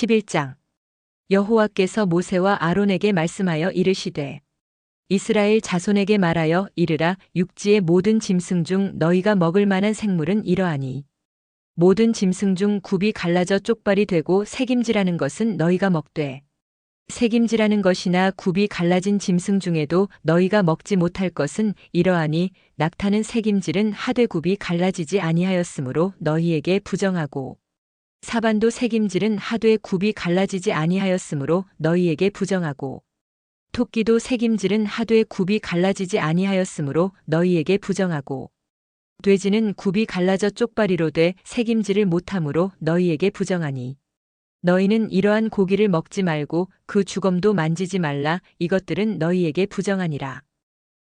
11장. 여호와께서 모세와 아론에게 말씀하여 이르시되 이스라엘 자손에게 말하여 이르라. 육지의 모든 짐승 중 너희가 먹을 만한 생물은 이러하니 모든 짐승 중 굽이 갈라져 쪽발이 되고 새김질하는 것은 너희가 먹되 새김질하는 것이나 굽이 갈라진 짐승 중에도 너희가 먹지 못할 것은 이러하니 낙타는 새김질은 하되 굽이 갈라지지 아니하였으므로 너희에게 부정하고 사반도 새김질은 하되 굽이 갈라지지 아니하였으므로 너희에게 부정하고 토끼도 새김질은 하되 굽이 갈라지지 아니하였으므로 너희에게 부정하고 돼지는 굽이 갈라져 쪽발이로되 새김질을 못하므로 너희에게 부정하니 너희는 이러한 고기를 먹지 말고 그 주검도 만지지 말라. 이것들은 너희에게 부정하니라.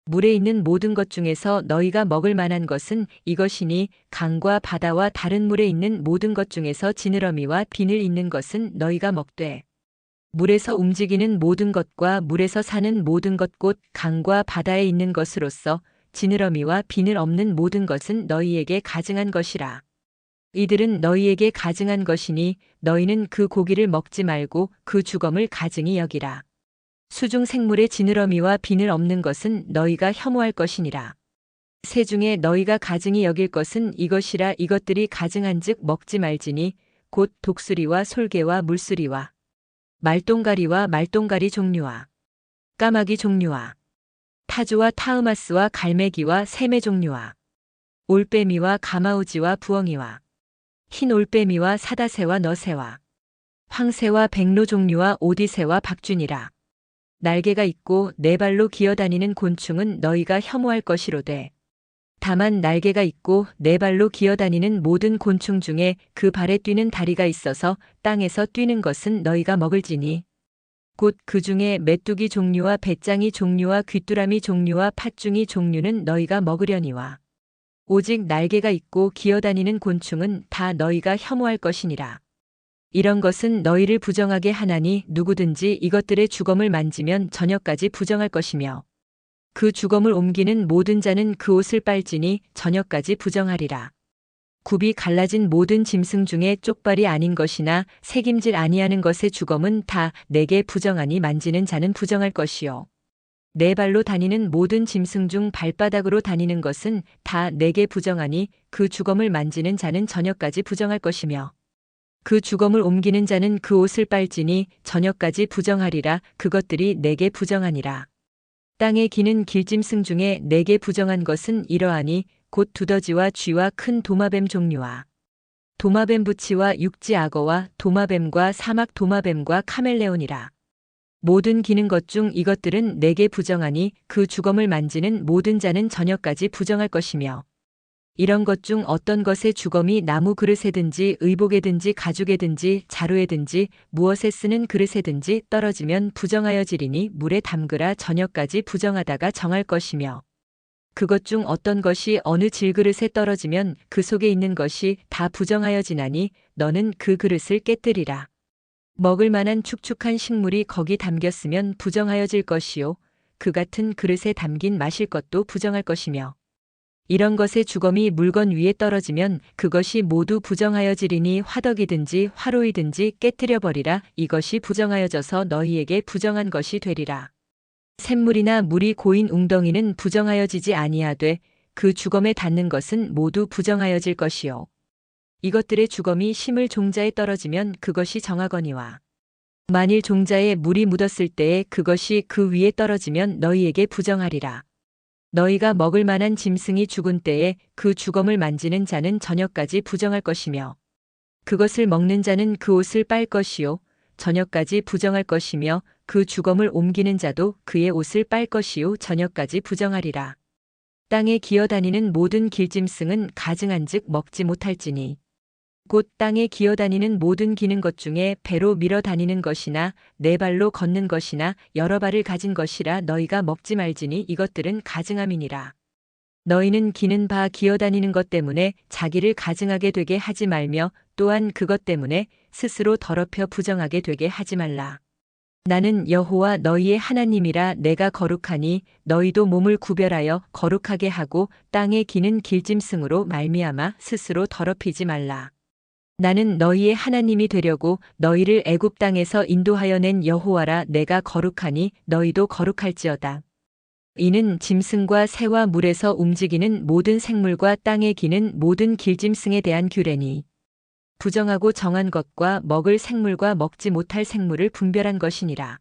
물에 있는 모든 것 중에서 너희가 먹을 만한 것은 이것이니 강과 바다와 다른 물에 있는 모든 것 중에서 지느러미와 비늘 있는 것은 너희가 먹되 물에서 움직이는 모든 것과 물에서 사는 모든 것 곧 강과 바다에 있는 것으로서 지느러미와 비늘 없는 모든 것은 너희에게 가증한 것이라. 이들은 너희에게 가증한 것이니 너희는 그 고기를 먹지 말고 그 주검을 가증히 여기라. 수중 생물의 지느러미와 비늘 없는 것은 너희가 혐오할 것이니라. 새 중에 너희가 가증히 여길 것은 이것이라. 이것들이 가증한즉 먹지 말지니 곧 독수리와 솔개와 물수리와 말똥가리와 말똥가리 종류와 까마귀 종류와 타주와 타으마스와 갈매기와 새매 종류와 올빼미와 가마우지와 부엉이와 흰 올빼미와 사다새와 너새와 황새와 백로 종류와 오디새와 박쥐니라. 날개가 있고 네 발로 기어다니는 곤충은 너희가 혐오할 것이로되 다만 날개가 있고 네 발로 기어다니는 모든 곤충 중에 그 발에 뛰는 다리가 있어서 땅에서 뛰는 것은 너희가 먹을지니 곧 그 중에 메뚜기 종류와 배짱이 종류와 귀뚜라미 종류와 팥중이 종류는 너희가 먹으려니와 오직 날개가 있고 기어다니는 곤충은 다 너희가 혐오할 것이니라. 이런 것은 너희를 부정하게 하나니 누구든지 이것들의 주검을 만지면 저녁까지 부정할 것이며 그 주검을 옮기는 모든 자는 그 옷을 빨지니 저녁까지 부정하리라. 굽이 갈라진 모든 짐승 중에 쪽발이 아닌 것이나 새김질 아니하는 것의 주검은 다 내게 부정하니 만지는 자는 부정할 것이요 네 발로 다니는 모든 짐승 중 발바닥으로 다니는 것은 다 내게 부정하니 그 주검을 만지는 자는 저녁까지 부정할 것이며 그 주검을 옮기는 자는 그 옷을 빨지니 저녁까지 부정하리라. 그것들이 내게 부정하니라. 땅에 기는 길짐승 중에 내게 부정한 것은 이러하니 곧 두더지와 쥐와 큰 도마뱀 종류와 도마뱀 부치와 육지 악어와 도마뱀과 사막 도마뱀과 카멜레온이라. 모든 기는 것 중 이것들은 내게 부정하니 그 주검을 만지는 모든 자는 저녁까지 부정할 것이며 이런 것 중 어떤 것의 주검이 나무 그릇에든지 의복에든지 가죽에든지 자루에든지 무엇에 쓰는 그릇에든지 떨어지면 부정하여지리니 물에 담그라. 저녁까지 부정하다가 정할 것이며 그것 중 어떤 것이 어느 질그릇에 떨어지면 그 속에 있는 것이 다 부정하여지나니 너는 그 그릇을 깨뜨리라. 먹을 만한 축축한 식물이 거기 담겼으면 부정하여질 것이요 그 같은 그릇에 담긴 마실 것도 부정할 것이며 이런 것의 주검이 물건 위에 떨어지면 그것이 모두 부정하여지리니 화덕이든지 화로이든지 깨뜨려 버리라. 이것이 부정하여져서 너희에게 부정한 것이 되리라. 샘물이나 물이 고인 웅덩이는 부정하여지지 아니하되 그 주검에 닿는 것은 모두 부정하여질 것이요 이것들의 주검이 심을 종자에 떨어지면 그것이 정하거니와 만일 종자에 물이 묻었을 때에 그것이 그 위에 떨어지면 너희에게 부정하리라. 너희가 먹을 만한 짐승이 죽은 때에 그 주검을 만지는 자는 저녁까지 부정할 것이며 그것을 먹는 자는 그 옷을 빨 것이요 저녁까지 부정할 것이며 그 주검을 옮기는 자도 그의 옷을 빨 것이요 저녁까지 부정하리라. 땅에 기어다니는 모든 길짐승은 가증한즉 먹지 못할지니 곧 땅에 기어다니는 모든 기는 것 중에 배로 밀어 다니는 것이나 네 발로 걷는 것이나 여러 발을 가진 것이라 너희가 먹지 말지니 이것들은 가증함이니라. 너희는 기는 바 기어다니는 것 때문에 자기를 가증하게 되게 하지 말며 또한 그것 때문에 스스로 더럽혀 부정하게 되게 하지 말라. 나는 여호와 너희의 하나님이라. 내가 거룩하니 너희도 몸을 구별하여 거룩하게 하고 땅에 기는 길짐승으로 말미암아 스스로 더럽히지 말라. 나는 너희의 하나님이 되려고 너희를 애굽 땅에서 인도하여 낸 여호와라. 내가 거룩하니 너희도 거룩할지어다. 이는 짐승과 새와 물에서 움직이는 모든 생물과 땅에 기는 모든 길짐승에 대한 규례니 부정하고 정한 것과 먹을 생물과 먹지 못할 생물을 분별한 것이니라.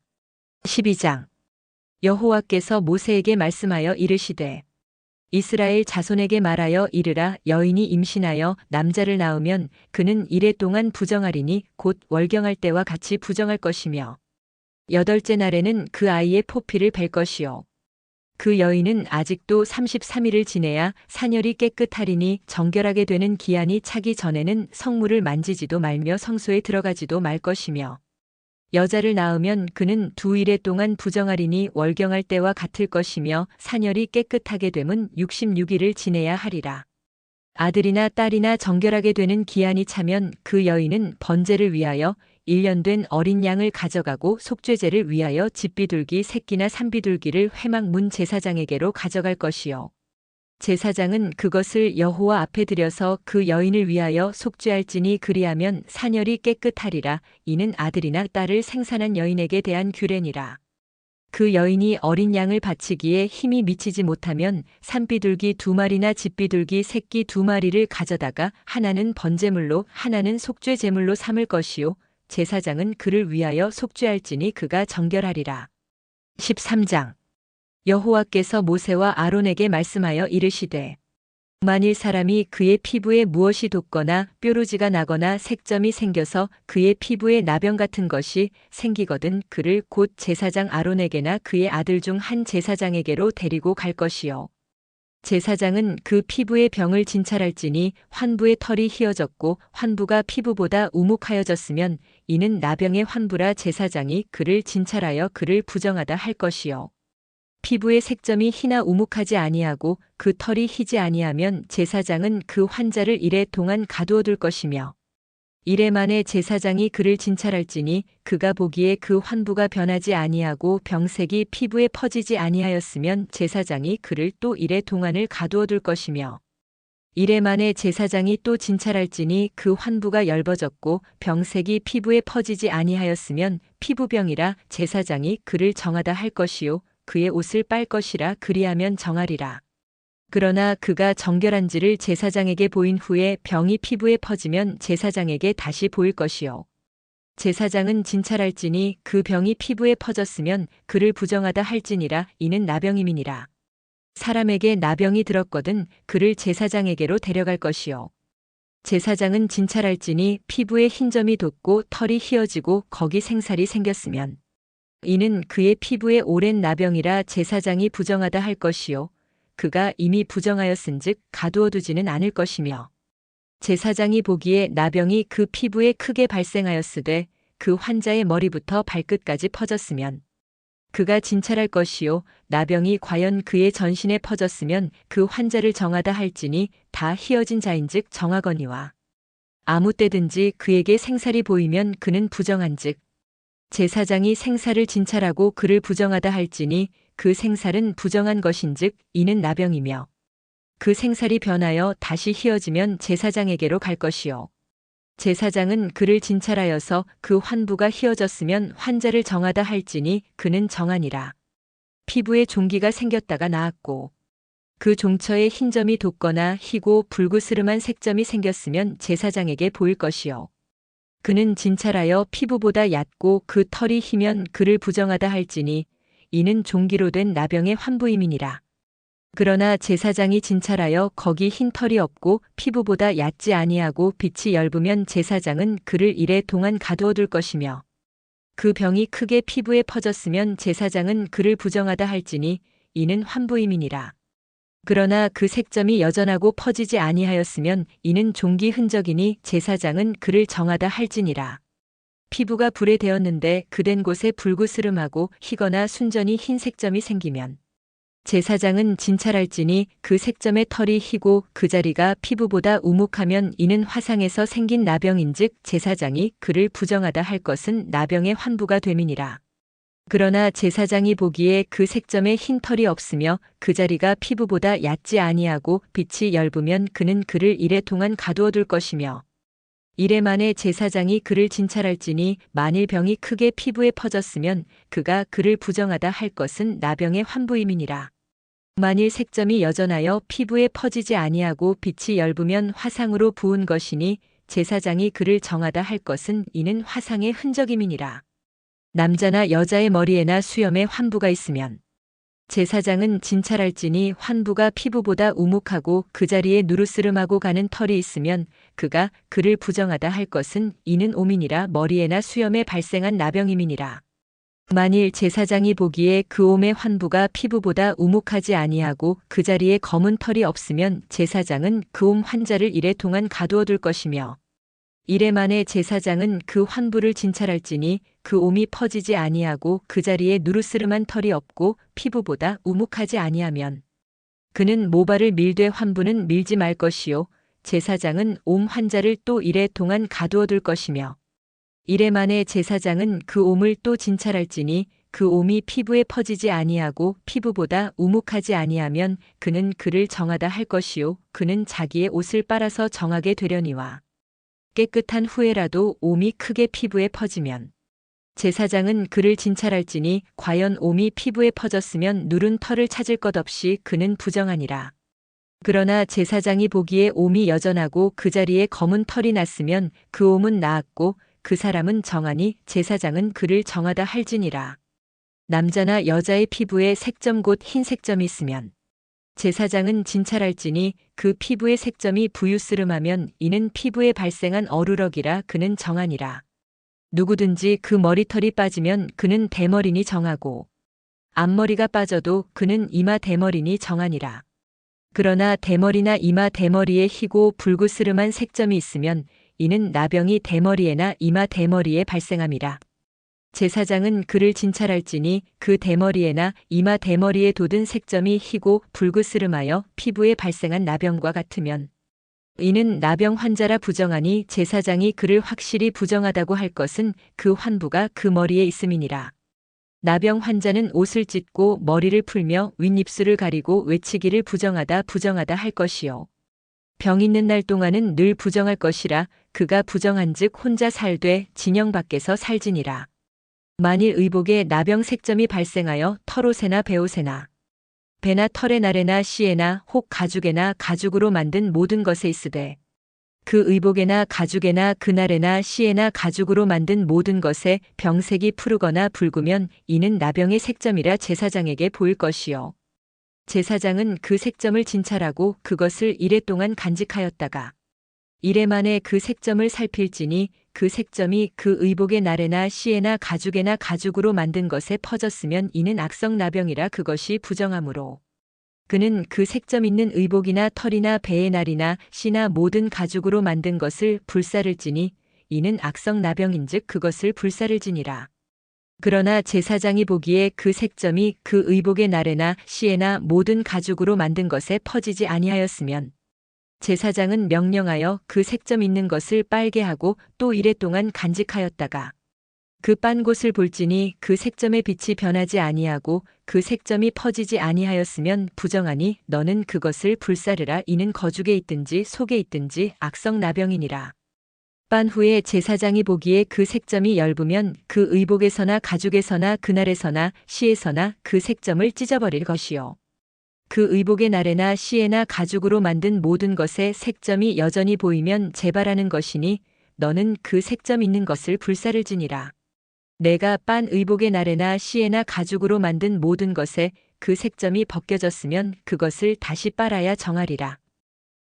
12장. 여호와께서 모세에게 말씀하여 이르시되 이스라엘 자손에게 말하여 이르라. 여인이 임신하여 남자를 낳으면 그는 이레 동안 부정하리니 곧 월경할 때와 같이 부정할 것이며 8째 날에는 그 아이의 포피를 벨 것이요 그 여인은 아직도 33일을 지내야 사녀리 깨끗하리니 정결하게 되는 기한이 차기 전에는 성물을 만지지도 말며 성소에 들어가지도 말 것이며 여자를 낳으면 그는 2일에 동안 부정하리니 월경할 때와 같을 것이며 사녀리 깨끗하게 됨은 66일을 지내야 하리라. 아들이나 딸이나 정결하게 되는 기한이 차면 그 여인은 번제를 위하여 1년 된 어린 양을 가져가고 속죄제를 위하여 집비둘기 새끼나 산비둘기를 회막문 제사장에게로 가져갈 것이요 제사장은 그것을 여호와 앞에 들여서 그 여인을 위하여 속죄할지니 그리하면 사녀리 깨끗하리라. 이는 아들이나 딸을 생산한 여인에게 대한 규례니라. 그 여인이 어린 양을 바치기에 힘이 미치지 못하면 산비둘기 2마리나 집비둘기 새끼 2마리를 가져다가 하나는 번제물로 하나는 속죄제물로 삼을 것이요 제사장은 그를 위하여 속죄할지니 그가 정결하리라. 13장. 여호와께서 모세와 아론에게 말씀하여 이르시되 만일 사람이 그의 피부에 무엇이 돋거나 뾰루지가 나거나 색점이 생겨서 그의 피부에 나병 같은 것이 생기거든 그를 곧 제사장 아론에게나 그의 아들 중 한 제사장에게로 데리고 갈 것이요 제사장은 그 피부의 병을 진찰할지니 환부의 털이 휘어졌고 환부가 피부보다 우묵하여졌으면 이는 나병의 환부라 제사장이 그를 진찰하여 그를 부정하다 할 것이요 피부의 색점이 희나 우묵하지 아니하고 그 털이 희지 아니하면 제사장은 그 환자를 이레 동안 가두어둘 것이며 이레 만에 제사장이 그를 진찰할지니 그가 보기에 그 환부가 변하지 아니하고 병색이 피부에 퍼지지 아니하였으면 제사장이 그를 또 이레 동안을 가두어둘 것이며 이레 만에 제사장이 또 진찰할지니 그 환부가 엷어졌고 병색이 피부에 퍼지지 아니하였으면 피부병이라 제사장이 그를 정하다 할 것이요 그의 옷을 빨 것이라 그리하면 정하리라. 그러나 그가 정결한지를 제사장에게 보인 후에 병이 피부에 퍼지면 제사장에게 다시 보일 것이요 제사장은 진찰할지니 그 병이 피부에 퍼졌으면 그를 부정하다 할지니라. 이는 나병임이니라. 사람에게 나병이 들었거든 그를 제사장에게로 데려갈 것이요 제사장은 진찰할지니 피부에 흰점이 돋고 털이 휘어지고 거기 생살이 생겼으면 이는 그의 피부에 오랜 나병이라 제사장이 부정하다 할 것이요 그가 이미 부정하였은즉 가두어두지는 않을 것이며 제사장이 보기에 나병이 그 피부에 크게 발생하였으되 그 환자의 머리부터 발끝까지 퍼졌으면 그가 진찰할 것이요 나병이 과연 그의 전신에 퍼졌으면 그 환자를 정하다 할지니 다 휘어진 자인즉 정하거니와 아무 때든지 그에게 생살이 보이면 그는 부정한즉 제사장이 생살을 진찰하고 그를 부정하다 할지니 그 생살은 부정한 것인즉 이는 나병이며 그 생살이 변하여 다시 휘어지면 제사장에게로 갈 것이요 제사장은 그를 진찰하여서 그 환부가 휘어졌으면 환자를 정하다 할지니 그는 정하니라. 피부에 종기가 생겼다가 나았고 그 종처에 흰점이 돋거나 희고 불그스름한 색점이 생겼으면 제사장에게 보일 것이요 그는 진찰하여 피부보다 얕고 그 털이 희면 그를 부정하다 할지니 이는 종기로 된 나병의 환부임이니라. 그러나 제사장이 진찰하여 거기 흰 털이 없고 피부보다 얕지 아니하고 빛이 엷으면 제사장은 그를 이레 동안 가두어둘 것이며 그 병이 크게 피부에 퍼졌으면 제사장은 그를 부정하다 할지니 이는 환부임이니라. 그러나 그 색점이 여전하고 퍼지지 아니하였으면 이는 종기 흔적이니 제사장은 그를 정하다 할지니라. 피부가 불에 대었는데 그된 곳에 불구스름하고 희거나 순전히 흰 색점이 생기면 제사장은 진찰할지니 그 색점의 털이 희고 그 자리가 피부보다 우묵하면 이는 화상에서 생긴 나병인즉 제사장이 그를 부정하다 할 것은 나병의 환부가 됨이니라. 그러나 제사장이 보기에 그 색점에 흰 털이 없으며 그 자리가 피부보다 얕지 아니하고 빛이 엷으면 그는 그를 이레 동안 가두어둘 것이며 이래 만에 제사장이 그를 진찰할지니 만일 병이 크게 피부에 퍼졌으면 그가 그를 부정하다 할 것은 나병의 환부임이니라. 만일 색점이 여전하여 피부에 퍼지지 아니하고 빛이 엷으면 화상으로 부은 것이니 제사장이 그를 정하다 할 것은 이는 화상의 흔적임이니라. 남자나 여자의 머리에나 수염에 환부가 있으면 제사장은 진찰할지니 환부가 피부보다 우묵하고 그 자리에 누르스름하고 가는 털이 있으면 그가 그를 부정하다 할 것은 이는 오민이라 머리에나 수염에 발생한 나병임이니라. 만일 제사장이 보기에 그 옴의 환부가 피부보다 우묵하지 아니하고 그 자리에 검은 털이 없으면 제사장은 그 옴 환자를 이래 동안 가두어 둘 것이며 이래 만에 제사장은 그 환부를 진찰할지니 그 옴이 퍼지지 아니하고 그 자리에 누르스름한 털이 없고 피부보다 우묵하지 아니하면 그는 모발을 밀되 환부는 밀지 말 것이요 제사장은 옴 환자를 또 이래 동안 가두어 둘 것이며 이래 만에 제사장은 그 옴을 또 진찰할지니 그 옴이 피부에 퍼지지 아니하고 피부보다 우묵하지 아니하면 그는 그를 정하다 할 것이요 그는 자기의 옷을 빨아서 정하게 되려니와 깨끗한 후에라도 옴이 크게 피부에 퍼지면 제사장은 그를 진찰할지니 과연 옴이 피부에 퍼졌으면 누른 털을 찾을 것 없이 그는 부정하니라. 그러나 제사장이 보기에 옴이 여전하고 그 자리에 검은 털이 났으면 그 옴은 나았고 그 사람은 정하니 제사장은 그를 정하다 할지니라. 남자나 여자의 피부에 색점 곧 흰 색점이 있으면 제사장은 진찰할지니 그 피부의 색점이 부유스름하면 이는 피부에 발생한 어루럭이라 그는 정하니라. 누구든지 그 머리털이 빠지면 그는 대머리니 정하고 앞머리가 빠져도 그는 이마 대머리니 정하니라. 그러나 대머리나 이마 대머리에 희고 붉으스름한 색점이 있으면 이는 나병이 대머리에나 이마 대머리에 발생함이라. 제사장은 그를 진찰할지니 그 대머리에나 이마 대머리에 돋은 색점이 희고 붉으스름하여 피부에 발생한 나병과 같으면 이는 나병 환자라 부정하니 제사장이 그를 확실히 부정하다고 할 것은 그 환부가 그 머리에 있음이니라. 나병 환자는 옷을 찢고 머리를 풀며 윗입술을 가리고 외치기를 부정하다 할 것이요. 병 있는 날 동안은 늘 부정할 것이라 그가 부정한즉 혼자 살되 진영 밖에서 살지니라. 만일 의복에 나병 색점이 발생하여 털옷에나 베옷에나 배나 털의 날에나 씨에나 혹 가죽에나 가죽으로 만든 모든 것에 있으되 그 의복에나 가죽에나 그날에나 씨에나 가죽으로 만든 모든 것에 병색이 푸르거나 붉으면 이는 나병의 색점이라 제사장에게 보일 것이요. 제사장은 그 색점을 진찰하고 그것을 이래 동안 간직하였다가 이래 만에 그 색점을 살필지니 그 색점이 그 의복의 날에나 씨에나 가죽에나 가죽으로 만든 것에 퍼졌으면 이는 악성 나병이라 그것이 부정하므로 그는 그 색점 있는 의복이나 털이나 배의 날이나 씨나 모든 가죽으로 만든 것을 불사를지니 이는 악성 나병인즉 그것을 불사를지니라. 그러나 제사장이 보기에 그 색점이 그 의복의 날에나 씨에나 모든 가죽으로 만든 것에 퍼지지 아니하였으면 제사장은 명령하여 그 색점 있는 것을 빨게 하고 또 이래 동안 간직하였다가 그 빤 곳을 볼지니 그 색점의 빛이 변하지 아니하고 그 색점이 퍼지지 아니하였으면 부정하니 너는 그것을 불사르라. 이는 거죽에 있든지 속에 있든지 악성 나병이니라. 빤 후에 제사장이 보기에 그 색점이 엷으면 그 의복에서나 가죽에서나 그날에서나 씨에서나 그 색점을 찢어버릴 것이요. 그 의복의 날에나 씨에나 가죽으로 만든 모든 것에 색점이 여전히 보이면 재발하는 것이니 너는 그 색점 있는 것을 불사를지니라. 내가 빤 의복의 날에나 씨에나 가죽으로 만든 모든 것에 그 색점이 벗겨졌으면 그것을 다시 빨아야 정하리라.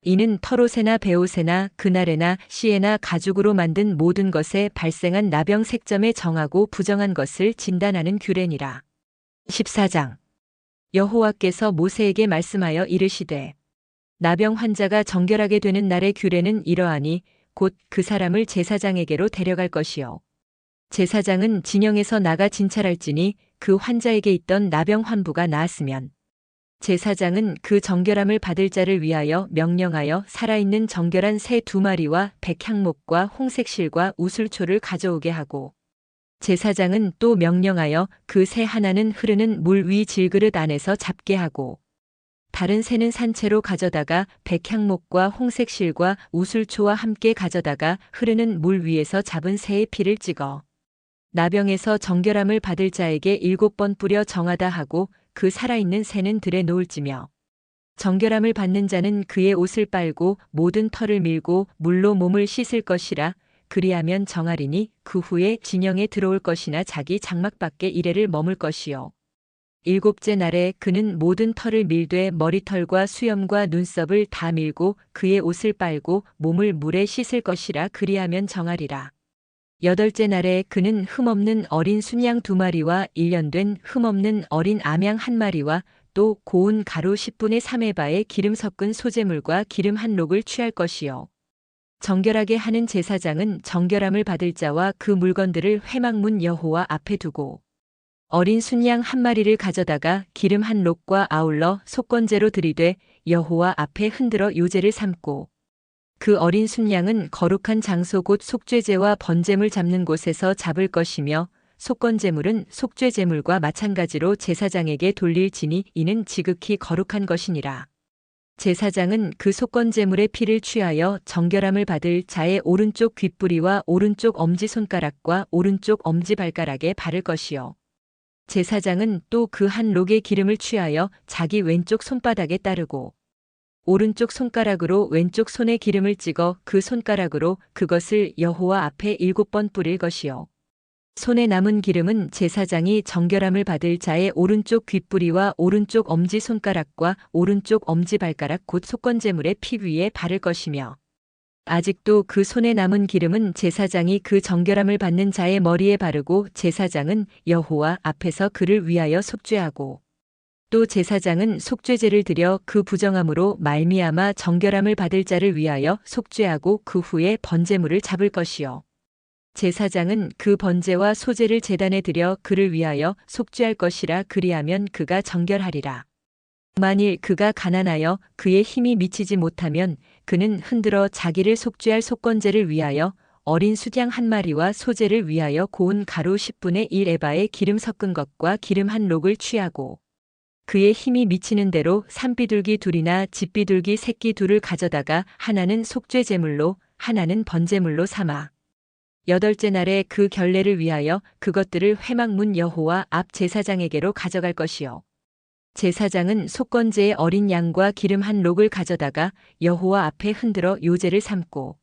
이는 털옷에나 베옷에나 그날에나 씨에나 가죽으로 만든 모든 것에 발생한 나병 색점에 정하고 부정한 것을 진단하는 규례니라. 14장 여호와께서 모세에게 말씀하여 이르시되 나병 환자가 정결하게 되는 날의 규례는 이러하니 곧 그 사람을 제사장에게로 데려갈 것이요. 제사장은 진영에서 나가 진찰할지니 그 환자에게 있던 나병 환부가 나았으면 제사장은 그 정결함을 받을 자를 위하여 명령하여 살아있는 정결한 새 2마리와 백향목과 홍색실과 우슬초를 가져오게 하고 제사장은 또 명령하여 그 새 하나는 흐르는 물 위 질그릇 안에서 잡게 하고 다른 새는 산채로 가져다가 백향목과 홍색실과 우술초와 함께 가져다가 흐르는 물 위에서 잡은 새의 피를 찍어 나병에서 정결함을 받을 자에게 7번 뿌려 정하다 하고 그 살아있는 새는 들에 놓을지며 정결함을 받는 자는 그의 옷을 빨고 모든 털을 밀고 물로 몸을 씻을 것이라. 그리하면 정하리니 그 후에 진영에 들어올 것이나 자기 장막 밖에 이래를 머물 것이요. 7째 날에 그는 모든 털을 밀되 머리털과 수염과 눈썹을 다 밀고 그의 옷을 빨고 몸을 물에 씻을 것이라. 그리하면 정하리라. 8째 날에 그는 흠없는 어린 순양 2마리와 1년 된 흠없는 어린 암양 1마리와 또 고운 가루 10분의 3에바에 기름 섞은 소재물과 기름 한 록을 취할 것이요. 정결하게 하는 제사장은 정결함을 받을 자와 그 물건들을 회막문 여호와 앞에 두고 어린 순양 1마리를 가져다가 기름 한 록과 아울러 속건제로 드리되 여호와 앞에 흔들어 요제를 삼고 그 어린 순양은 거룩한 장소 곧 속죄제와 번제물 잡는 곳에서 잡을 것이며 속건제물은 속죄제물과 마찬가지로 제사장에게 돌릴지니 이는 지극히 거룩한 것이니라. 제사장은 그 속건제물의 피를 취하여 정결함을 받을 자의 오른쪽 귓뿌리와 오른쪽 엄지손가락과 오른쪽 엄지발가락에 바를 것이요. 제사장은 또 그 한 록의 기름을 취하여 자기 왼쪽 손바닥에 따르고 오른쪽 손가락으로 왼쪽 손에 기름을 찍어 그 손가락으로 그것을 여호와 앞에 7번 뿌릴 것이요. 손에 남은 기름은 제사장이 정결함을 받을 자의 오른쪽 귓뿌리와 오른쪽 엄지손가락과 오른쪽 엄지발가락 곧 속건제물의 피 위에 바를 것이며 아직도 그 손에 남은 기름은 제사장이 그 정결함을 받는 자의 머리에 바르고 제사장은 여호와 앞에서 그를 위하여 속죄하고 또 제사장은 속죄제를 드려 그 부정함으로 말미암아 정결함을 받을 자를 위하여 속죄하고 그 후에 번제물을 잡을 것이요. 제사장은 그 번제와 소제를 제단에 드려 그를 위하여 속죄할 것이라. 그리하면 그가 정결하리라. 만일 그가 가난하여 그의 힘이 미치지 못하면 그는 흔들어 자기를 속죄할 속건제를 위하여 어린 수양 1마리와 소제를 위하여 고운 가루 10분의 1 에바에 기름 섞은 것과 기름 한 록을 취하고 그의 힘이 미치는 대로 산비둘기 2이나 집비둘기 새끼 2를 가져다가 하나는 속죄제물로 하나는 번제물로 삼아 8째 날에 그 결례를 위하여 그것들을 회막문 여호와 앞 제사장에게로 가져갈 것이요. 제사장은 속건제의 어린 양과 기름 한 록을 가져다가 여호와 앞에 흔들어 요제를 삼고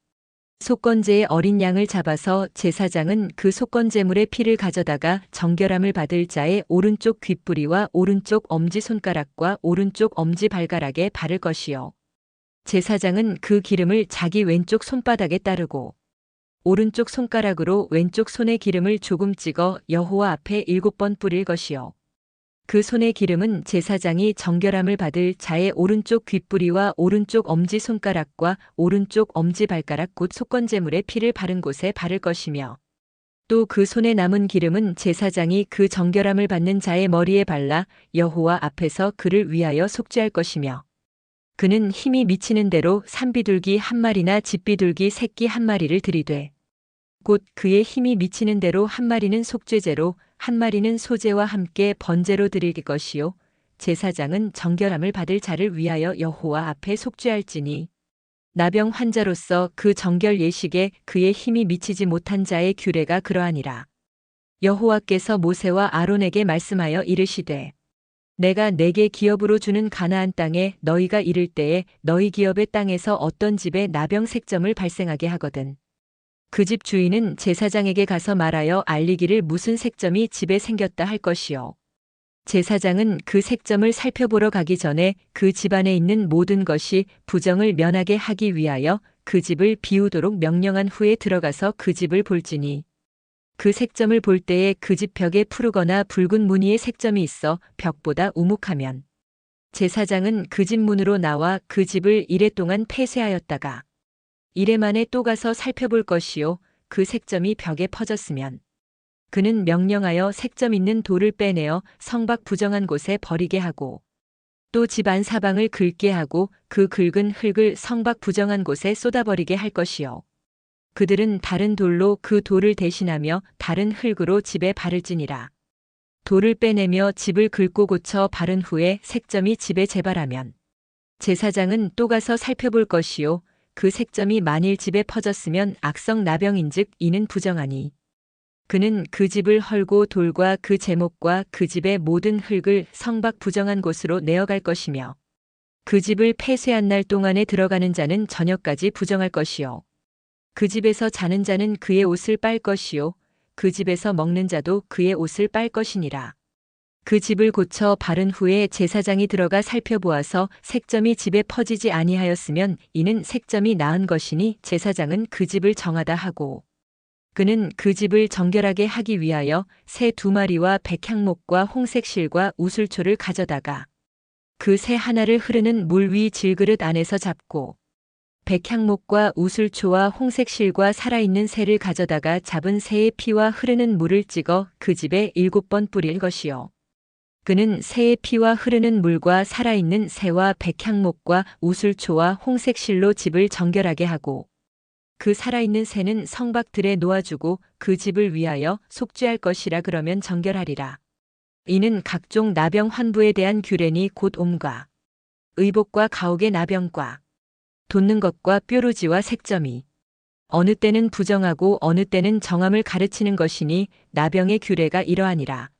속건제의 어린 양을 잡아서 제사장은 그 속건제물의 피를 가져다가 정결함을 받을 자의 오른쪽 귓뿌리와 오른쪽 엄지손가락과 오른쪽 엄지발가락에 바를 것이요. 제사장은 그 기름을 자기 왼쪽 손바닥에 따르고 오른쪽 손가락으로 왼쪽 손에 기름을 조금 찍어 여호와 앞에 7번 뿌릴 것이요. 그 손의 기름은 제사장이 정결함을 받을 자의 오른쪽 귓뿌리와 오른쪽 엄지손가락과 오른쪽 엄지발가락 곧 속건제물의 피를 바른 곳에 바를 것이며 또 그 손에 남은 기름은 제사장이 그 정결함을 받는 자의 머리에 발라 여호와 앞에서 그를 위하여 속죄할 것이며 그는 힘이 미치는 대로 산비둘기 1마리나 집비둘기 새끼 1마리를 들이되 곧 그의 힘이 미치는 대로 1마리는 속죄제로 1마리는 소제와 함께 번제로 드릴 것이요. 제사장은 정결함을 받을 자를 위하여 여호와 앞에 속죄할지니 나병 환자로서 그 정결 예식에 그의 힘이 미치지 못한 자의 규례가 그러하니라. 여호와께서 모세와 아론에게 말씀하여 이르시되 내가 내게 기업으로 주는 가나안 땅에 너희가 이를 때에 너희 기업의 땅에서 어떤 집에 나병 색점을 발생하게 하거든 그 집 주인은 제사장에게 가서 말하여 알리기를 무슨 색점이 집에 생겼다 할 것이요. 제사장은 그 색점을 살펴보러 가기 전에 그 집안에 있는 모든 것이 부정을 면하게 하기 위하여 그 집을 비우도록 명령한 후에 들어가서 그 집을 볼지니 그 색점을 볼 때에 그 집 벽에 푸르거나 붉은 무늬의 색점이 있어 벽보다 우묵하면 제사장은 그 집 문으로 나와 그 집을 이레 동안 폐쇄하였다가 이레 만에 또 가서 살펴볼 것이요. 그 색점이 벽에 퍼졌으면 그는 명령하여 색점 있는 돌을 빼내어 성밖 부정한 곳에 버리게 하고 또 집 안 사방을 긁게 하고 그 긁은 흙을 성밖 부정한 곳에 쏟아버리게 할 것이요. 그들은 다른 돌로 그 돌을 대신하며 다른 흙으로 집에 바를지니라. 돌을 빼내며 집을 긁고 고쳐 바른 후에 색점이 집에 재발하면 제사장은 또 가서 살펴볼 것이요 그 색점이 만일 집에 퍼졌으면 악성 나병인즉 이는 부정하니 그는 그 집을 헐고 돌과 그 제목과 그 집의 모든 흙을 성박 부정한 곳으로 내어갈 것이며 그 집을 폐쇄한 날 동안에 들어가는 자는 저녁까지 부정할 것이요 그 집에서 자는 자는 그의 옷을 빨 것이요 그 집에서 먹는 자도 그의 옷을 빨 것이니라. 그 집을 고쳐 바른 후에 제사장이 들어가 살펴보아서 색점이 집에 퍼지지 아니하였으면 이는 색점이 나은 것이니 제사장은 그 집을 정하다 하고 그는 그 집을 정결하게 하기 위하여 새 2마리와 백향목과 홍색실과 우슬초를 가져다가 그 새 하나를 흐르는 물 위 질그릇 안에서 잡고 백향목과 우슬초와 홍색실과 살아있는 새를 가져다가 잡은 새의 피와 흐르는 물을 찍어 그 집에 7번 뿌릴 것이요 그는 새의 피와 흐르는 물과 살아있는 새와 백향목과 우슬초와 홍색실로 집을 정결하게 하고 그 살아있는 새는 성박들에 놓아주고 그 집을 위하여 속죄할 것이라 그러면 정결하리라. 이는 각종 나병 환부에 대한 규례니 곧 옴과 의복과 가옥의 나병과 돋는 것과 뾰루지와 색점이 어느 때는 부정하고 어느 때는 정함을 가르치는 것이니 나병의 규례가 이러하니라.